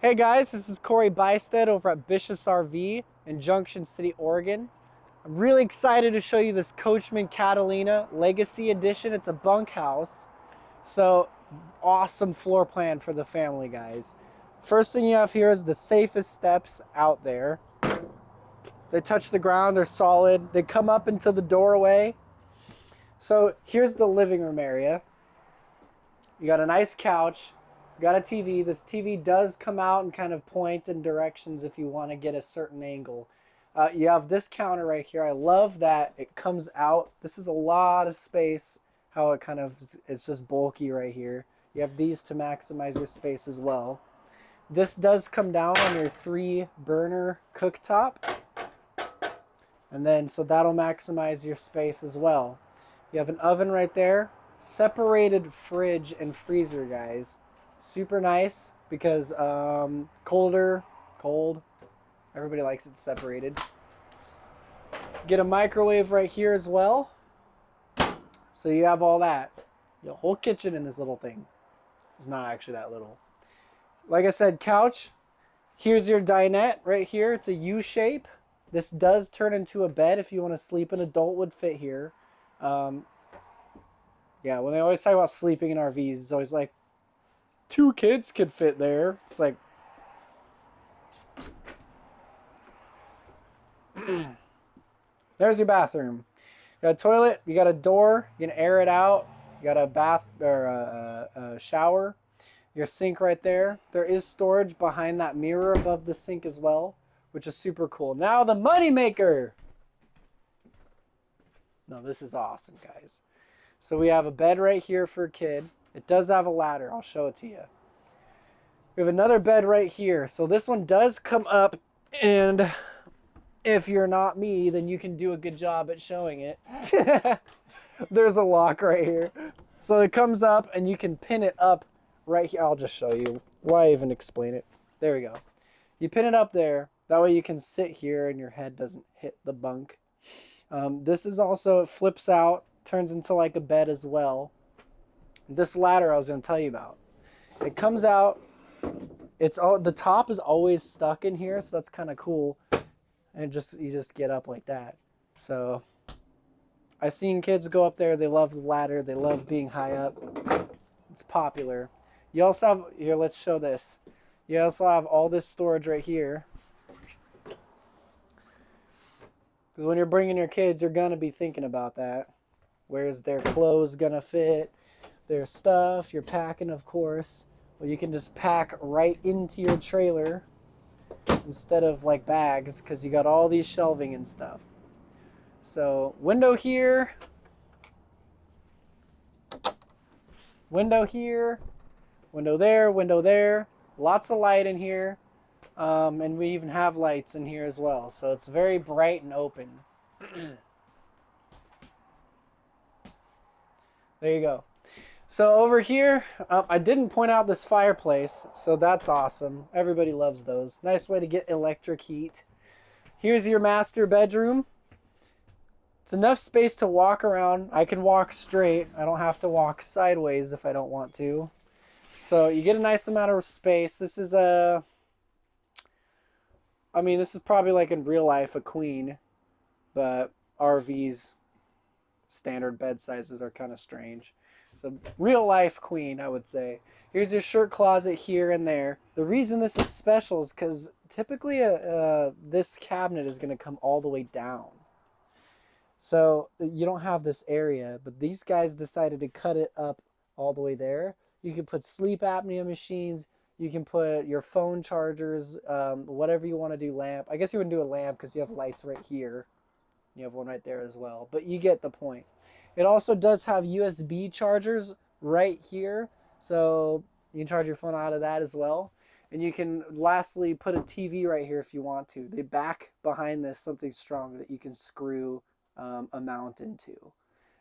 Hey guys, this is CoBuystedt over at BISH'S RV in Junction City, Oregon. I'm really excited to show you this Coachmen Catalina Legacy Edition. It's a bunkhouse. So awesome floor plan for the family, guys. First thing you have here is the safest steps out there. They touch the ground, they're solid. They come up into the doorway. So here's the living room area. You got a nice couch. Got a TV. This TV does come out and kind of point in directions if you want to get a certain angle. You have this counter right here. I love that it comes out. This is a lot of space, how it kind of, it's just bulky right here. You have these to maximize your space as well. This does come down on your 3-burner cooktop. And then, so that'll maximize your space as well. You have an oven right there. Separated fridge and freezer, guys. Super nice because cold, everybody likes it separated. Get a microwave right here as well. So you have all that. Your whole kitchen in this little thing. It's not actually that little. Like I said, couch. Here's your dinette right here. It's a U-shape. This does turn into a bed if you want to sleep. An adult would fit here. Yeah, when they always talk about sleeping in RVs, it's always like, 2 kids could fit there. It's like, there's your bathroom. You got a toilet, you got a door, you can air it out. You got a bath or a shower. Your sink right there. There is storage behind that mirror above the sink as well, which is super cool. Now the money maker. No, this is awesome, guys. So we have a bed right here for a kid. It does have a ladder. I'll show it to you. We have another bed right here. So this one does come up, and if you're not me, then you can do a good job at showing it. There's a lock right here. So it comes up, and you can pin it up right here. I'll just show you. Why even explain it? There we go. You pin it up there. That way you can sit here, and your head doesn't hit the bunk. This is also, it flips out, turns into like a bed as well. This ladder I was going to tell you about. It comes out. It's all, the top is always stuck in here, so that's kind of cool. And you just get up like that. So I've seen kids go up there. They love the ladder. They love being high up. It's popular. You also have, here, let's show this. You also have all this storage right here. Because when you're bringing your kids, you're going to be thinking about that. Where's their clothes going to fit? Their stuff, you're packing, of course. Well, you can just pack right into your trailer instead of like bags, because you got all these shelving and stuff. So window here, window here, window there. Lots of light in here, and we even have lights in here as well. So it's very bright and open. There you go. So over here, I didn't point out this fireplace, so that's awesome. Everybody loves those. Nice way to get electric heat. Here's your master bedroom. It's enough space to walk around. I can walk straight. I don't have to walk sideways if I don't want to. So you get a nice amount of space. This is this is probably like in real life a queen, but RVs standard bed sizes are kind of strange. So real life queen, I would say. Here's your shirt closet here and there. The reason this is special is because typically this cabinet is going to come all the way down. So you don't have this area, but these guys decided to cut it up all the way there. You can put sleep apnea machines. You can put your phone chargers, whatever you want to do, lamp. I guess you wouldn't do a lamp because you have lights right here. You have one right there as well, but you get the point. It also does have USB chargers right here, so you can charge your phone out of that as well. And you can lastly put a TV right here if you want to. They back behind this something strong that you can screw a mount into.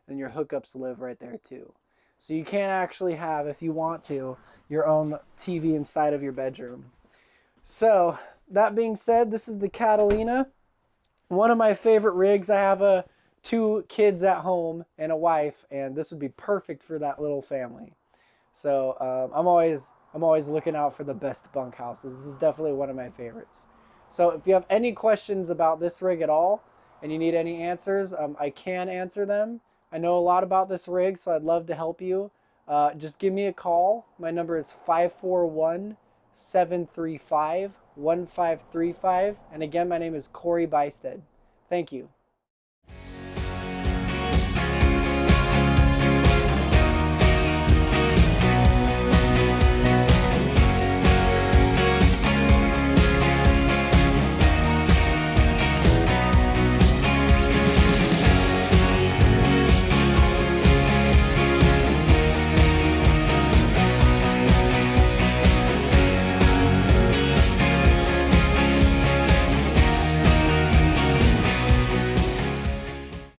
And your hookups live right there too. So you can actually have, if you want to, your own TV inside of your bedroom. So that being said, this is the Catalina. One of my favorite rigs. I have 2 kids at home and a wife, and this would be perfect for that little family. So I'm always I'm always looking out for the best bunkhouses. This is definitely one of my favorites. So if you have any questions about this rig at all and you need any answers, I can answer them. I know a lot about this rig, so I'd love to help you. Just give me a call. My number is 541-735-1535. And again, my name is CoBuystedt. Thank you.